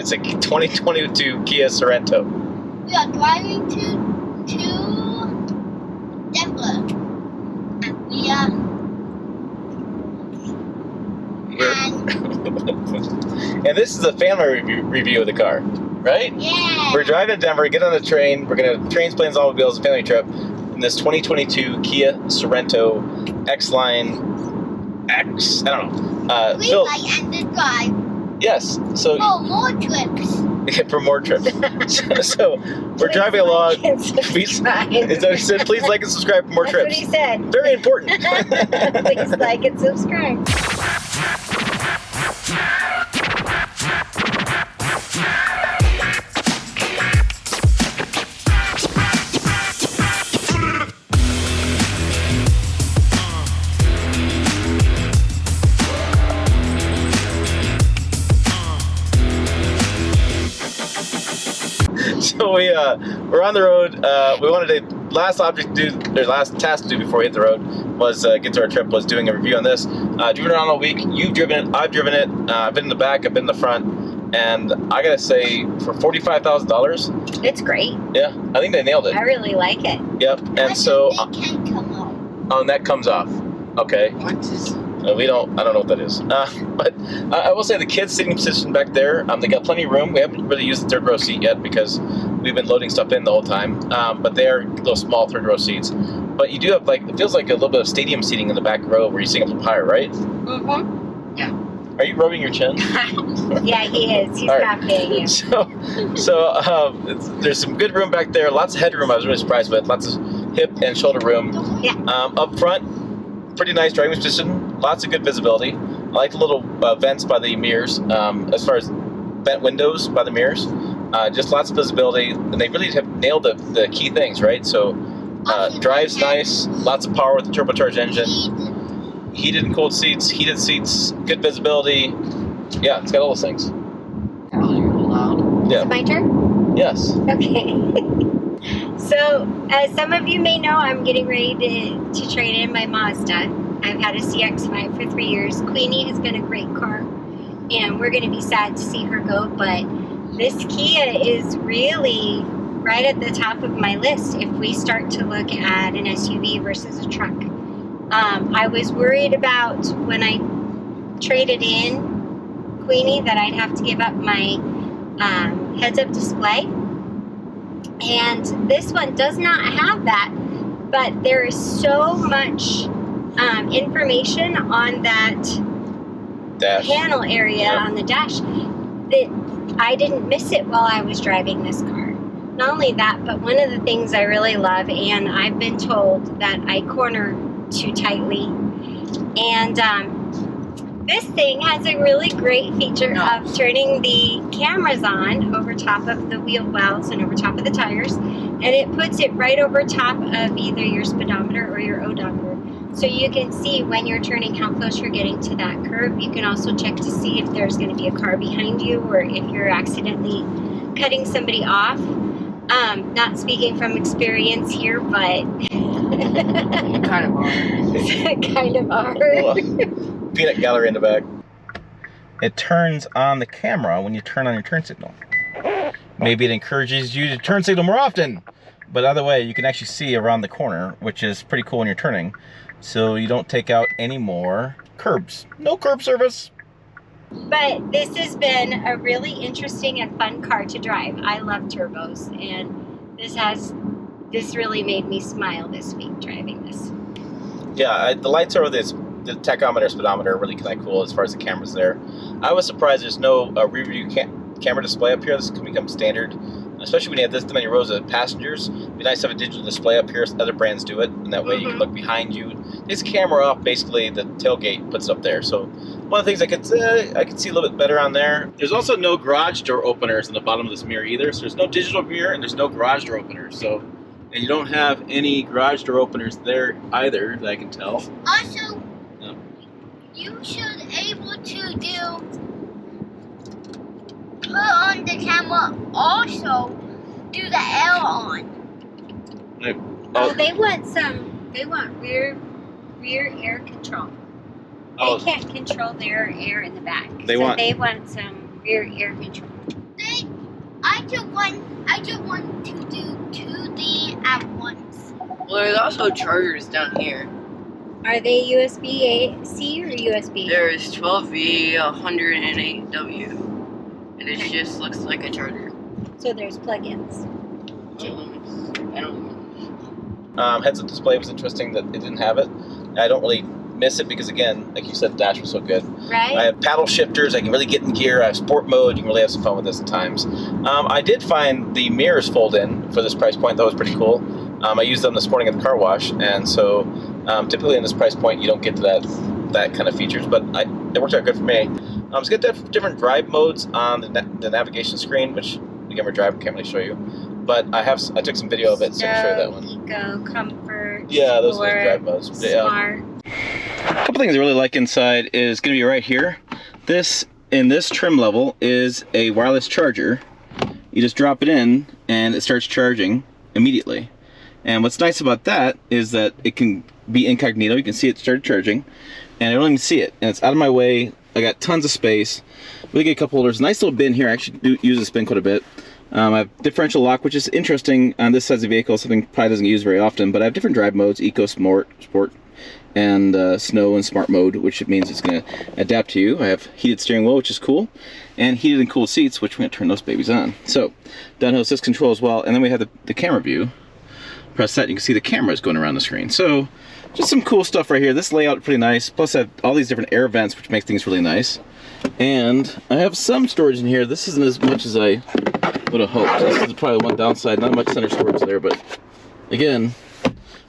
It's a 2022 Kia Sorento. We are driving to Denver. And we are... And this is a family review of the car, right? Yeah. We're driving to Denver, get on the train. We're going to trains, planes, automobiles, a family trip. In this 2022 Kia Sorento X-Line X, I don't know. Green light and the drive. Yes. So for more trips. For more trips. So we're driving along. Please, is that what he said? Please like and subscribe for more trips. That's what he said. Very important. Please like and subscribe. So we're on the road. We wanted to last task to do before we hit the road was get to our trip was doing a review on this. Driven around all week. You've driven it. I've driven it. I've been in the back. I've been in the front. And I gotta say, for $45,000, it's great. Yeah, I think they nailed it. I really like it. Yep. And so, it can come off. Oh, and that comes off. Okay. What is? I don't know what that is. But I will say the kids' sitting position back there, they got plenty of room. We haven't really used the third row seat yet because we've been loading stuff in the whole time. But they are little small third row seats. But you do have it feels like a little bit of stadium seating in the back row where you sing up a little higher, right? Mm-hmm. Yeah. Are you rubbing your chin? Yeah, he is. He's All copying you. So there's some good room back there. Lots of headroom. I was really surprised with. Lots of hip and shoulder room. Yeah. Up front, pretty nice driving position. Lots of good visibility. I like the little vents by the mirrors. As far as vent windows by the mirrors, just lots of visibility. And they really have nailed the key things, right? So drive's nice. Lots of power with the turbocharged engine. Heated and cooled seats, heated seats, good visibility. Yeah, it's got all those things. Oh, you're loud. Yeah. Is it my turn? Yes. Okay. So, as some of you may know, I'm getting ready to trade in my Mazda. I've had a CX-5 for 3 years. Queenie has been a great car, and we're going to be sad to see her go, but this Kia is really right at the top of my list if we start to look at an SUV versus a truck. I was worried about when I traded in Queenie that I'd have to give up my heads-up display. And this one does not have that, but there is so much information on that Dash. panel area on the dash that I didn't miss it while I was driving this car. Not only that, but one of the things I really love, and I've been told that I corner too tightly, and this thing has a really great feature of turning the cameras on over top of the wheel wells and over top of the tires, and it puts it right over top of either your speedometer or your odometer, so you can see when you're turning how close you're getting to that curb. You can also check to see if there's going to be a car behind you or if you're accidentally cutting somebody off. Not speaking from experience here, but You kind of are. kind of are. Peanut gallery in the back. It turns on the camera when you turn on your turn signal. Maybe it encourages you to turn signal more often. But either way, you can actually see around the corner, which is pretty cool when you're turning. So you don't take out any more curbs. No curb service. But this has been a really interesting and fun car to drive. I love turbos, and this really made me smile this week driving this. Yeah, the lights over the tachometer, speedometer are really kind of cool as far as the cameras there. I was surprised there's no rear view camera display up here. This can become standard, especially when you have this many rows of passengers. It'd be nice to have a digital display up here. Other brands do it, and that way you can look behind you. This camera off, basically the tailgate puts it up there. So one of the things I could see a little bit better on there. There's also no garage door openers in the bottom of this mirror either. So there's no digital mirror and there's no garage door openers. So, and you don't have any garage door openers there either, that I can tell. Also, you should able to put on the camera, also do the air on. Oh, they want rear air control. Oh. They can't control their air in the back. They want some rear air control. I just want to do 2 things at once. Well, there's also chargers down here. Are they USB-C or USB? There's 12V, 108W. And it just looks like a charger. So there's plugins. I don't Heads-up display was interesting that it didn't have it. I don't really miss it because, again, like you said, the dash was so good. Right? I have paddle shifters. I can really get in gear. I have sport mode. You can really have some fun with this at times. I did find the mirrors fold in for this price point. That was pretty cool. I used them this morning at the car wash, and so typically in this price point you don't get to that kind of features, but it worked out good for me. It's got different drive modes on the navigation screen, which again we're driving, can't really show you. But I took some video of it, so I can show you that one. Eco, comfort, Yeah, those are the sport, drive modes. smart. A couple things I really like inside is going to be right here. In this trim level is a wireless charger. You just drop it in and it starts charging immediately. And what's nice about that is that it can be incognito. You can see it started charging and I don't even see it. And it's out of my way. I got tons of space. We get a cup holders. Nice little bin here. I actually do use this bin quite a bit. I have differential lock, which is interesting on this size of the vehicle, something probably doesn't get used very often, but I have different drive modes, Eco, Sport, and Snow and Smart mode, which means it's going to adapt to you. I have heated steering wheel, which is cool, and heated and cooled seats, which we're going to turn those babies on. So, downhill assist control as well, and then we have the camera view. Press that, you can see the cameras going around the screen. So, just some cool stuff right here. This layout is pretty nice, plus I have all these different air vents, which makes things really nice. And I have some storage in here. This isn't as much as I would have hoped. This is probably one downside, not much center storage there, but again,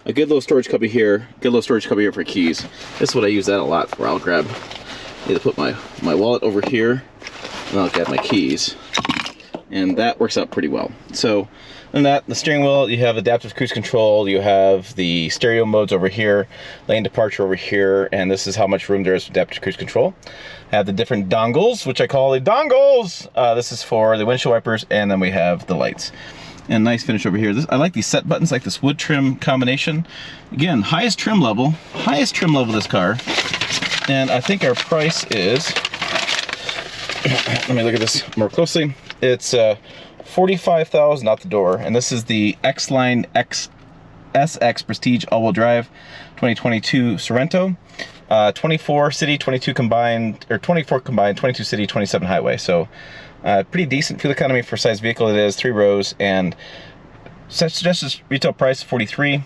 a good little storage cubby here, for keys. This is what I use that a lot for. I'll grab, either put my wallet over here, and I'll grab my keys. And that works out pretty well. So, and that, the steering wheel, you have adaptive cruise control, you have the stereo modes over here, lane departure over here, and this is how much room there is for adaptive cruise control. I have the different dongles, which I call the dongles. This is for the windshield wipers, and then we have the lights. And nice finish over here. I like these set buttons, like this wood trim combination. Again, highest trim level of this car. And I think our price is, let me look at this more closely. It's $45,000 out the door, and this is the X-Line SX Prestige all-wheel drive 2022 Sorento. 24 city, 22 combined, or 24 combined, 22 city, 27 highway. So pretty decent fuel economy for size vehicle it is, 3 rows, and suggested retail price $43,000,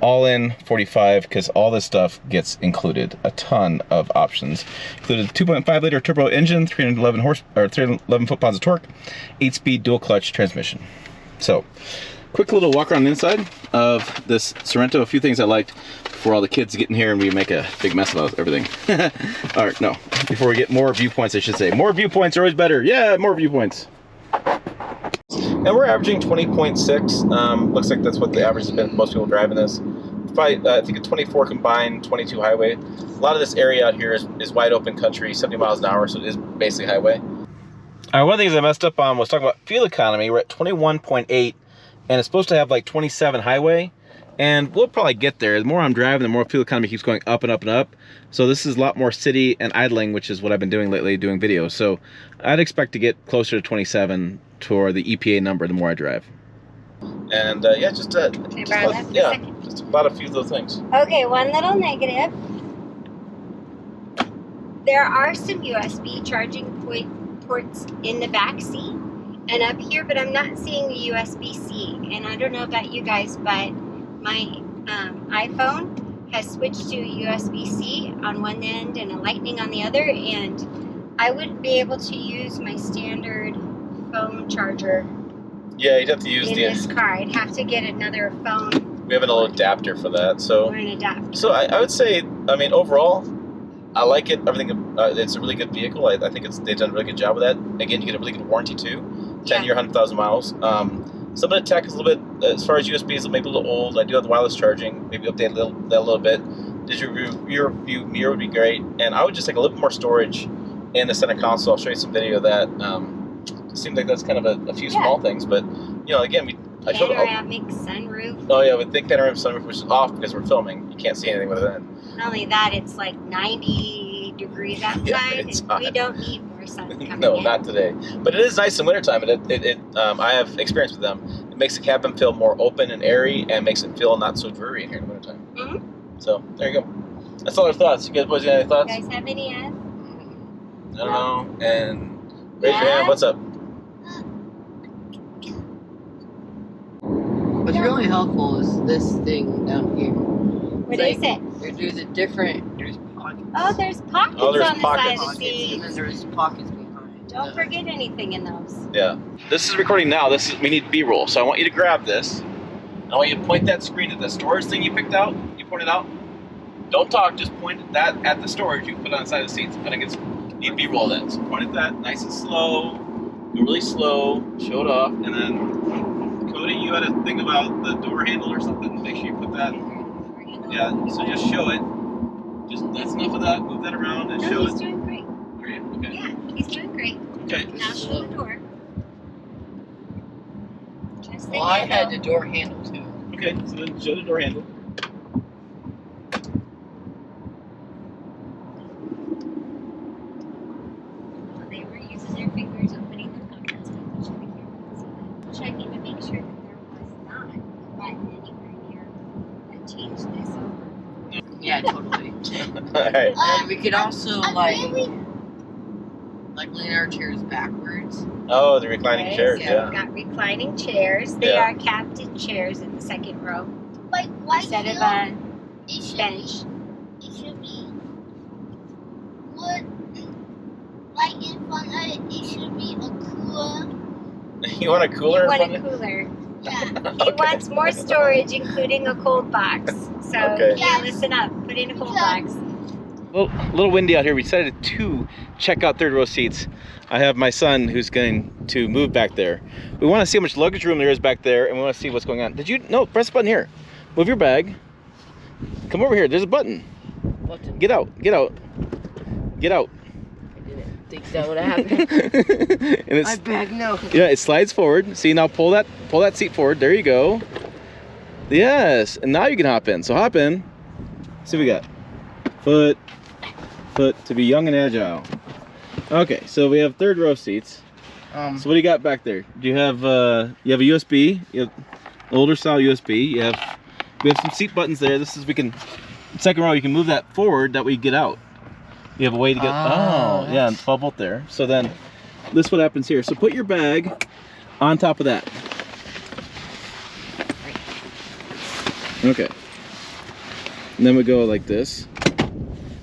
all in $45,000, because all this stuff gets included. A ton of options. Included 2.5 liter turbo engine, 311 foot-pounds of torque, 8-speed dual clutch transmission. So, quick little walk around the inside of this Sorento. A few things I liked before all the kids get in here and we make a big mess about everything. All right, no. Before we get more viewpoints, I should say. More viewpoints are always better. Yeah, more viewpoints. And we're averaging 20.6. Looks like that's what the average has been for most people driving this. Probably, I think a 24 combined, 22 highway. A lot of this area out here is wide open country, 70 miles an hour, so it is basically highway. All right, one of the things I messed up on was talking about fuel economy. We're at 21.8, and it's supposed to have like 27 highway. And we'll probably get there. The more I'm driving, the more fuel economy keeps going up and up and up. So this is a lot more city and idling, which is what I've been doing lately, doing videos. So I'd expect to get closer to 27 toward the EPA number the more I drive. And yeah, just about a few of those things. Okay, one little negative. There are some USB charging ports in the back seat and up here, but I'm not seeing the USB-C. And I don't know about you guys, but my iPhone has switched to USB-C on one end and a Lightning on the other, and I wouldn't be able to use my standard phone charger. Yeah, you'd have to use this car. I'd have to get another phone. We have an old adapter for that, so. Or an adapter. So I would say, I mean, overall, I like it. Everything. It's a really good vehicle. I think they've done a really good job with that. Again, you get a really good warranty too. 10-year, 100,000 miles. Some of the tech is a little bit, as far as USB is maybe a little old. I do have the wireless charging. Maybe update that a little bit. Digital rear view mirror would be great. And I would just like a little bit more storage in the center console. I'll show you some video of that. It seems like that's kind of a few small things, but you know, again, panoramic sunroof. Oh yeah, with thick panoramic sunroof, which is off because we're filming. You can't see anything with it in. Not only that, it's like 90 degrees outside, it's and hot. we don't need more sun coming No, in. not today. But it is nice in wintertime. I have experience with them. It makes the cabin feel more open and airy, and makes it feel not so dreary in here in the wintertime. Mhm. So there you go. That's all our thoughts. You guys boys got any You thoughts? guys have any? I don't know. And raise your Yeah. hand. What's up? What's really helpful is this thing down here. What It's is like, it? There's pockets. Oh, there's pockets Oh, there's on the pockets. side of the Pockets, seat. and then there's pockets behind. Don't forget anything in those. Yeah. This is recording now. We need B-roll. So I want you to grab this. I want you to point that screen at the storage thing you picked out. You pointed out. Don't talk. Just point that at the storage. You can put it on the side of the seats. And it gets need B-roll then. So point at that, nice and slow. Go really slow. Show it off, and then Cody, you had a thing about the door handle or something. Make sure you put that. Yeah. So just show it. That's enough of that. Move that around and No, show he's it. doing great. Are you? Okay. Yeah, he's doing great. Okay. Now show the door. Just the Well, I had handle. the door handle too. Okay. So then show the door handle. They were using their fingers opening their pockets, making sure the camera could see them. Checking to make sure that there was not a button anywhere near that changed this over. Yeah, totally. All right. And we could also I really like lean our chairs backwards. Oh, the reclining Okay, chairs. so Yeah. we've got reclining chairs. They Yeah. are captain chairs in the second row like why instead of feel a it should bench. It should be wood. Like in front of it, it should be a cooler. You want a cooler? You want in a front cooler. Yeah. He wants more storage, including a cold box. So Okay. yeah, listen up. Put in a cold box. A little windy out here. We decided to check out third row seats. I have my son who's going to move back there. We want to see how much luggage room there is back there, and we want to see what's going on. Did you? No, press the button here. Move your bag. Come over here. There's a button. Button. Get out. Get out. Get out. I didn't think that would happen. And it's, My bag, no. yeah, it slides forward. See, now pull that seat forward. There you go. Yes, and now you can hop in. So hop in. See what we got. Foot to be young and agile. Okay, so we have third row seats. So what do you got back there? Do you have a USB? You have older style USB. We have some seat buttons there. Second row, you can move that forward. That way you get out. You have a way to get. Oh, yeah, and bubble there. So then, this is what happens here. So put your bag on top of that. Okay. And then we go like this.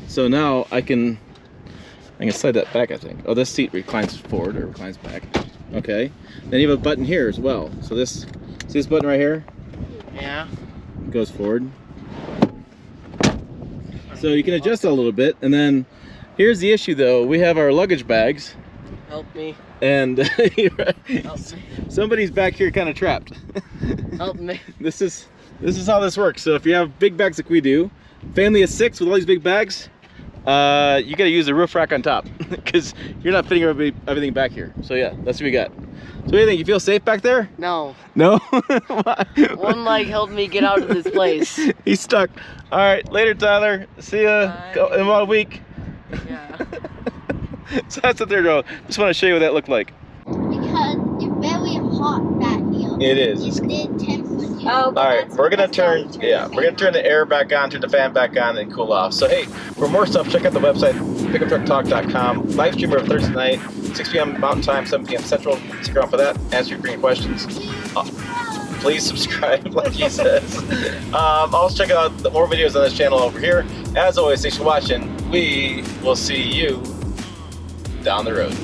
So now I can slide that back, I think. Oh, this seat reclines forward or reclines back. Okay. Then you have a button here as well. So see this button right here? Yeah. It goes forward. So you can adjust it a little bit. And then here's the issue though. We have our luggage bags. Help me. And Help me. somebody's back here kind of trapped. Help me. This is how this works. So if you have big bags like we do, family of 6 with all these big bags, you gotta use the roof rack on top because you're not fitting everything back here. So yeah, that's what we got. So what do you think? You feel safe back there? No. No? One leg helped me get out of this place. He's stuck. All right, later, Tyler. See ya in about a week. Yeah. So that's the third row. Just want to show you what that looked like. Because it's very hot back here. It is. It's the temperature. Oh, All well, right, that's we're gonna that's why turn we we're gonna turn the air back on, turn the fan back on, and cool off. So hey, for more stuff, check out the website pickuptrucktalk.com. Live stream every Thursday night, 6 p.m. Mountain Time, 7 p.m. Central. Stick around for that. Answer your questions. Please subscribe, like he says. Also check out more videos on this channel over here. As always, thanks for watching. We will see you down the road.